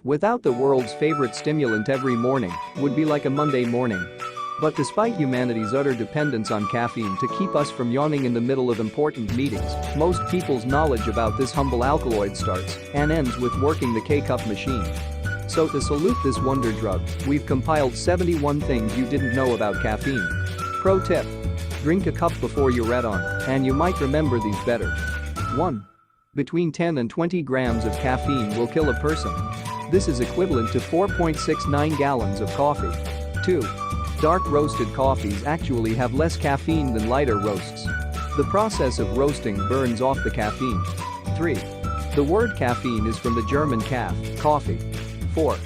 Without the world's favorite stimulant every morning would be like a Monday morning. But despite humanity's utter dependence on caffeine to keep us from yawning in the middle of important meetings, most people's knowledge about this humble alkaloid starts and ends with working the K-cup machine. So to salute this wonder drug, we've compiled 71 things you didn't know about caffeine. Pro tip: drink a cup before you're read on, and you might remember these better. 1. Between 10 and 20 grams of caffeine will kill a person. This is equivalent to 4.69 gallons of coffee. 2. Dark roasted coffees actually have less caffeine than lighter roasts. The process of roasting burns off the caffeine. 3. The word caffeine is from the German Kaff, coffee. 4.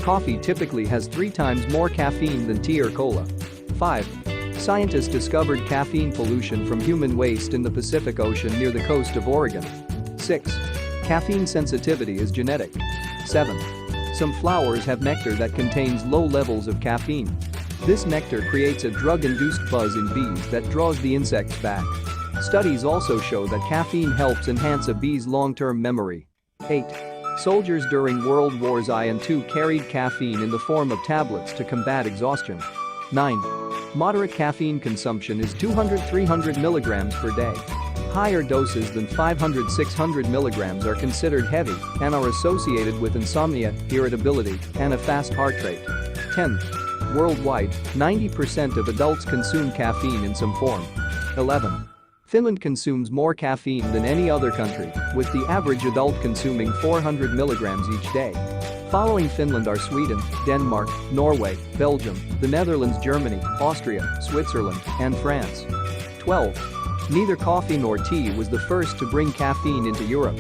Coffee typically has 3 times more caffeine than tea or cola. 5. Scientists discovered caffeine pollution from human waste in the Pacific Ocean near the coast of Oregon. 6. Caffeine sensitivity is genetic. 7. Some flowers have nectar that contains low levels of caffeine. This nectar creates a drug-induced buzz in bees that draws the insects back. Studies also show that caffeine helps enhance a bee's long-term memory. 8. Soldiers during World Wars I and II carried caffeine in the form of tablets to combat exhaustion. 9. Moderate caffeine consumption is 200-300 milligrams per day. Higher doses than 500-600 milligrams are considered heavy and are associated with insomnia, irritability, and a fast heart rate. 10. Worldwide, 90% of adults consume caffeine in some form. 11. Finland consumes more caffeine than any other country, with the average adult consuming 400 milligrams each day. Following Finland are Sweden, Denmark, Norway, Belgium, the Netherlands, Germany, Austria, Switzerland, and France. 12. Neither coffee nor tea was the first to bring caffeine into Europe.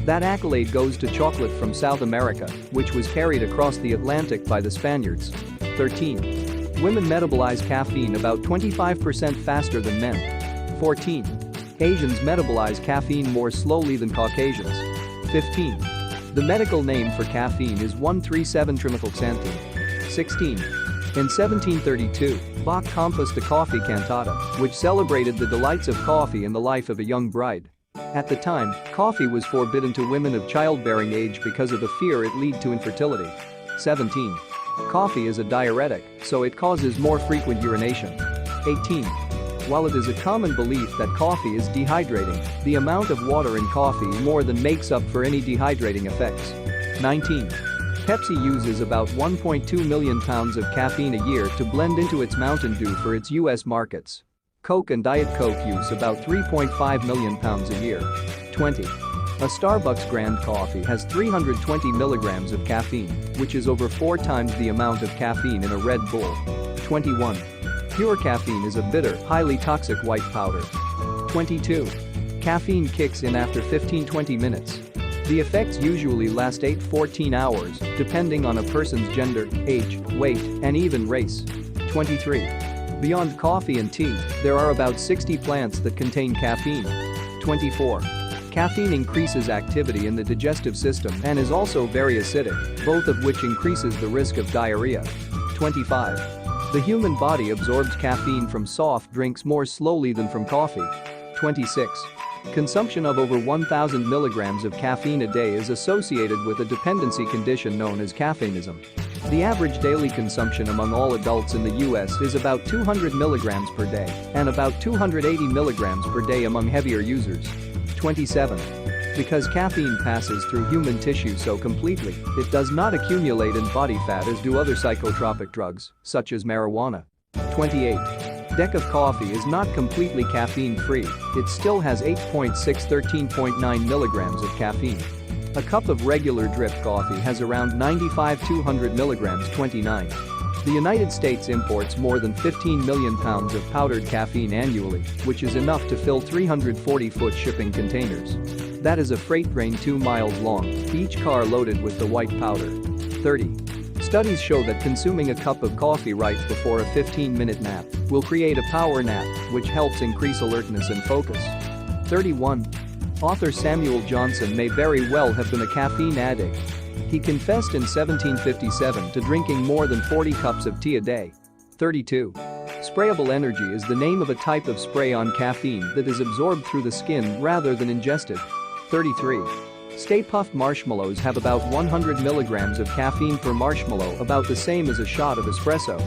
That accolade goes to chocolate from South America, which was carried across the Atlantic by the Spaniards. 13. Women metabolize caffeine about 25% faster than men. 14. Asians metabolize caffeine more slowly than Caucasians. 15. The medical name for caffeine is 1,3,7-trimethylxanthine. 16. In 1732, Bach composed a coffee cantata, which celebrated the delights of coffee in the life of a young bride. At the time, coffee was forbidden to women of childbearing age because of the fear it lead to infertility. 17. Coffee is a diuretic, so it causes more frequent urination. 18. While it is a common belief that coffee is dehydrating, the amount of water in coffee more than makes up for any dehydrating effects. 19. Pepsi uses about 1.2 million pounds of caffeine a year to blend into its Mountain Dew for its US markets. Coke and Diet Coke use about 3.5 million pounds a year. 20. A Starbucks Grand Coffee has 320 milligrams of caffeine, which is over 4 times the amount of caffeine in a Red Bull. 21. Pure caffeine is a bitter, highly toxic white powder. 22. Caffeine kicks in after 15-20 minutes. The effects usually last 8-14 hours, depending on a person's gender, age, weight, and even race. 23. Beyond coffee and tea, there are about 60 plants that contain caffeine. 24. Caffeine increases activity in the digestive system and is also very acidic, both of which increases the risk of diarrhea. 25. The human body absorbs caffeine from soft drinks more slowly than from coffee. 26. Consumption of over 1,000 milligrams of caffeine a day is associated with a dependency condition known as caffeinism. The average daily consumption among all adults in the US is about 200 milligrams per day and about 280 milligrams per day among heavier users. 27. Because caffeine passes through human tissue so completely, it does not accumulate in body fat as do other psychotropic drugs, such as marijuana. 28. Deck of coffee is not completely caffeine-free, it still has 8.6-13.9 milligrams of caffeine. A cup of regular drip coffee has around 95-200 milligrams 29. The United States imports more than 15 million pounds of powdered caffeine annually, which is enough to fill 340-foot shipping containers. That is a freight train 2 miles long, each car loaded with the white powder. 30. Studies show that consuming a cup of coffee right before a 15-minute nap will create a power nap, which helps increase alertness and focus. 31. Author Samuel Johnson may very well have been a caffeine addict. He confessed in 1757 to drinking more than 40 cups of tea a day. 32. Sprayable energy is the name of a type of spray on caffeine that is absorbed through the skin rather than ingested. 33. Stay Puft marshmallows have about 100 milligrams of caffeine per marshmallow, about the same as a shot of espresso.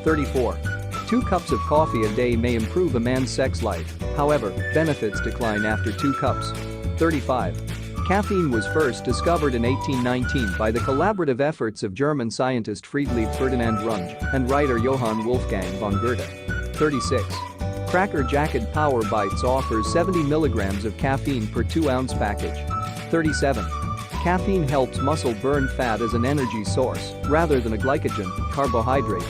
34. 2 cups of coffee a day may improve a man's sex life, however, benefits decline after 2 cups. 35. Caffeine was first discovered in 1819 by the collaborative efforts of German scientist Friedrich Ferdinand Runge and writer Johann Wolfgang von Goethe. 36. Cracker Jacket Power Bites offers 70 milligrams of caffeine per 2-ounce package. 37. Caffeine helps muscle burn fat as an energy source rather than a glycogen, carbohydrate.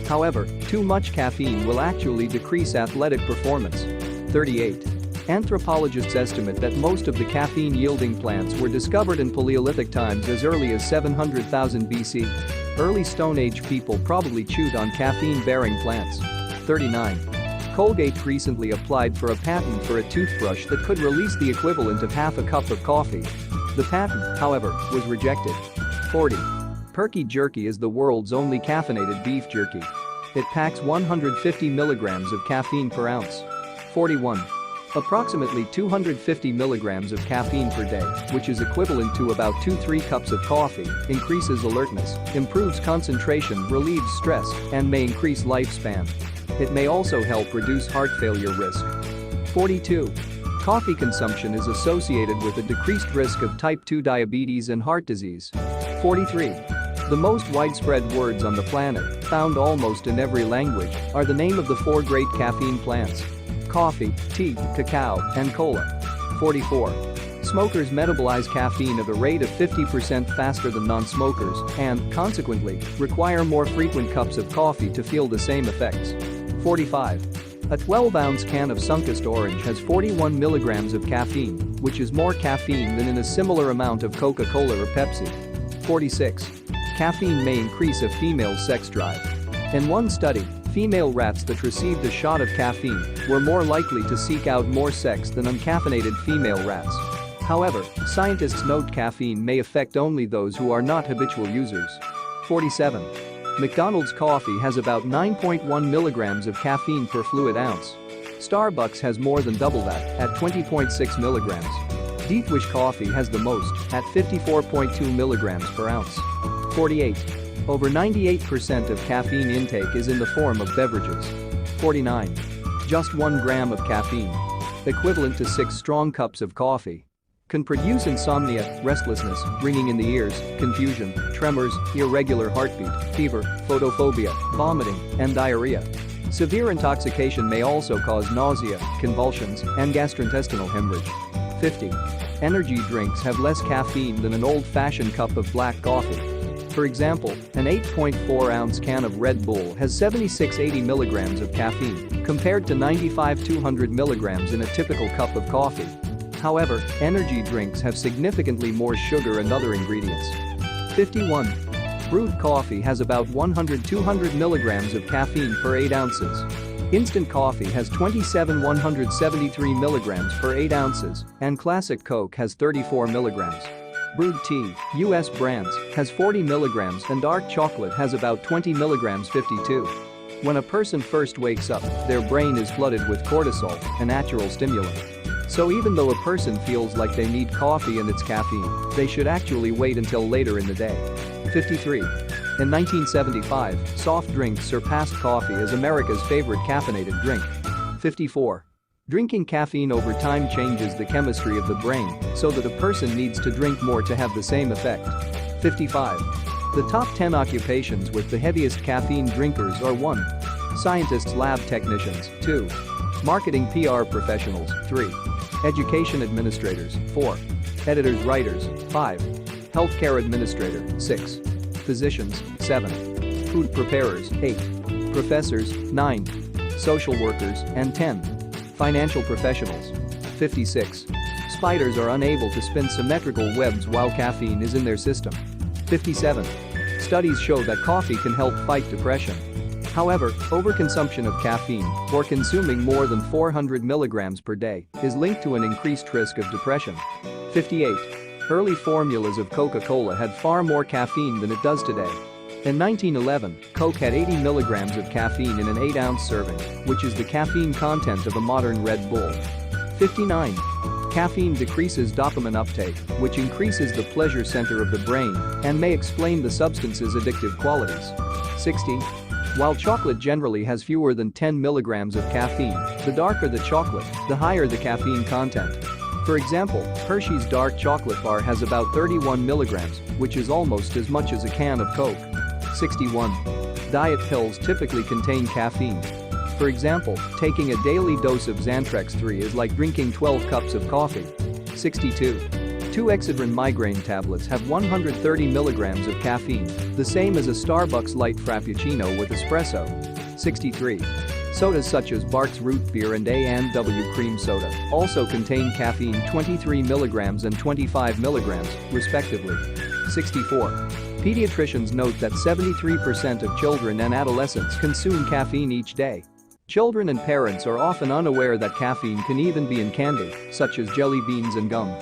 However, too much caffeine will actually decrease athletic performance. 38. Anthropologists estimate that most of the caffeine-yielding plants were discovered in Paleolithic times as early as 700,000 BC. Early Stone Age people probably chewed on caffeine-bearing plants. 39. Colgate recently applied for a patent for a toothbrush that could release the equivalent of half a cup of coffee. The patent, however, was rejected. 40. Perky jerky is the world's only caffeinated beef jerky. It packs 150 milligrams of caffeine per ounce. 41. Approximately 250 milligrams of caffeine per day, which is equivalent to about 2-3 cups of coffee, increases alertness, improves concentration, relieves stress, and may increase lifespan. It may also help reduce heart failure risk. 42. Coffee consumption is associated with a decreased risk of type 2 diabetes and heart disease. 43. The most widespread words on the planet, found almost in every language, are the name of the 4 great caffeine plants: coffee, tea, cacao, and cola. 44. Smokers metabolize caffeine at a rate of 50% faster than non-smokers and, consequently, require more frequent cups of coffee to feel the same effects. 45. A 12-ounce can of Sunkist orange has 41 milligrams of caffeine, which is more caffeine than in a similar amount of Coca-Cola or Pepsi. 46. Caffeine may increase a female's sex drive. In one study, female rats that received a shot of caffeine were more likely to seek out more sex than uncaffeinated female rats. However, scientists note caffeine may affect only those who are not habitual users. 47. McDonald's coffee has about 9.1 milligrams of caffeine per fluid ounce. Starbucks has more than double that, at 20.6 milligrams. Deep Wish coffee has the most, at 54.2 milligrams per ounce. 48. Over 98% of caffeine intake is in the form of beverages. 49. Just 1 gram of caffeine, equivalent to 6 strong cups of coffee, can produce insomnia, restlessness, ringing in the ears, confusion, tremors, irregular heartbeat, fever, photophobia, vomiting, and diarrhea. Severe intoxication may also cause nausea, convulsions, and gastrointestinal hemorrhage. 50. Energy drinks have less caffeine than an old-fashioned cup of black coffee. For example, an 8.4-ounce can of Red Bull has 76-80 milligrams of caffeine, compared to 95-200 milligrams in a typical cup of coffee. However, energy drinks have significantly more sugar and other ingredients. 51. Brewed coffee has about 100-200 milligrams of caffeine per 8 ounces. Instant coffee has 27-173 milligrams per 8 ounces, and classic Coke has 34 milligrams. Brewed tea, US brands, has 40 milligrams and dark chocolate has about 20 milligrams 52. When a person first wakes up, their brain is flooded with cortisol, a natural stimulant. So even though a person feels like they need coffee and its caffeine, they should actually wait until later in the day. 53. In 1975, soft drinks surpassed coffee as America's favorite caffeinated drink. 54. Drinking caffeine over time changes the chemistry of the brain, so that a person needs to drink more to have the same effect. 55. The top 10 occupations with the heaviest caffeine drinkers are 1. Scientists, lab technicians, 2. Marketing PR professionals, 3. Education administrators, 4. Editors, writers, 5. Healthcare administrator, 6. Physicians, 7. Food preparers, 8. Professors, 9. Social workers, and 10. Financial professionals. 56. Spiders are unable to spin symmetrical webs while caffeine is in their system. 57. Studies show that coffee can help fight depression. However, overconsumption of caffeine, or consuming more than 400 milligrams per day, is linked to an increased risk of depression. 58. Early formulas of Coca-Cola had far more caffeine than it does today. In 1911, Coke had 80 milligrams of caffeine in an 8-ounce serving, which is the caffeine content of a modern Red Bull. 59. Caffeine decreases dopamine uptake, which increases the pleasure center of the brain and may explain the substance's addictive qualities. 60. While chocolate generally has fewer than 10 milligrams of caffeine, the darker the chocolate, the higher the caffeine content. For example, Hershey's dark chocolate bar has about 31 milligrams, which is almost as much as a can of Coke. 61. Diet pills typically contain caffeine. For example, taking a daily dose of Xantrex 3 is like drinking 12 cups of coffee. 62. 2 Excedrin migraine tablets have 130 milligrams of caffeine, the same as a Starbucks light frappuccino with espresso. 63. Sodas such as Barq's root beer and A&W cream soda also contain caffeine 23 milligrams and 25 milligrams, respectively. 64. Pediatricians note that 73% of children and adolescents consume caffeine each day. Children and parents are often unaware that caffeine can even be in candy, such as jelly beans and gum.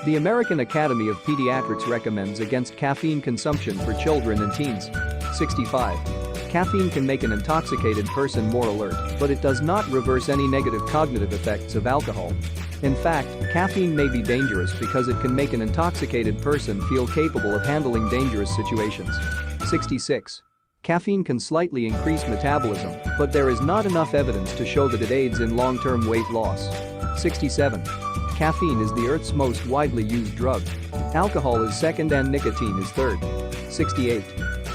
The American Academy of Pediatrics recommends against caffeine consumption for children and teens. 65. Caffeine can make an intoxicated person more alert, but it does not reverse any negative cognitive effects of alcohol. In fact, caffeine may be dangerous because it can make an intoxicated person feel capable of handling dangerous situations. 66. Caffeine can slightly increase metabolism, but there is not enough evidence to show that it aids in long-term weight loss. 67. Caffeine is the Earth's most widely used drug. Alcohol is second and nicotine is third. 68.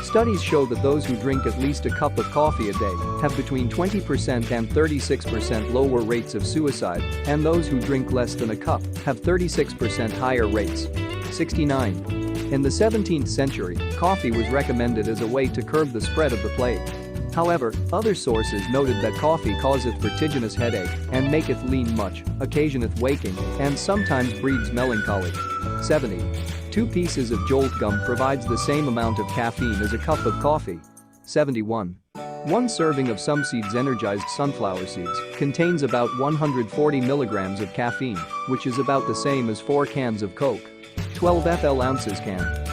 Studies show that those who drink at least a cup of coffee a day have between 20% and 36% lower rates of suicide, and those who drink less than a cup have 36% higher rates. 69. In the 17th century, coffee was recommended as a way to curb the spread of the plague. However, other sources noted that coffee causeth vertiginous headache and maketh lean much, occasioneth waking, and sometimes breeds melancholy. 70. 2 pieces of jolt gum provides the same amount of caffeine as a cup of coffee. 71. 1 serving of some seeds energized sunflower seeds contains about 140 milligrams of caffeine, which is about the same as 4 cans of Coke. 12 FL ounces can.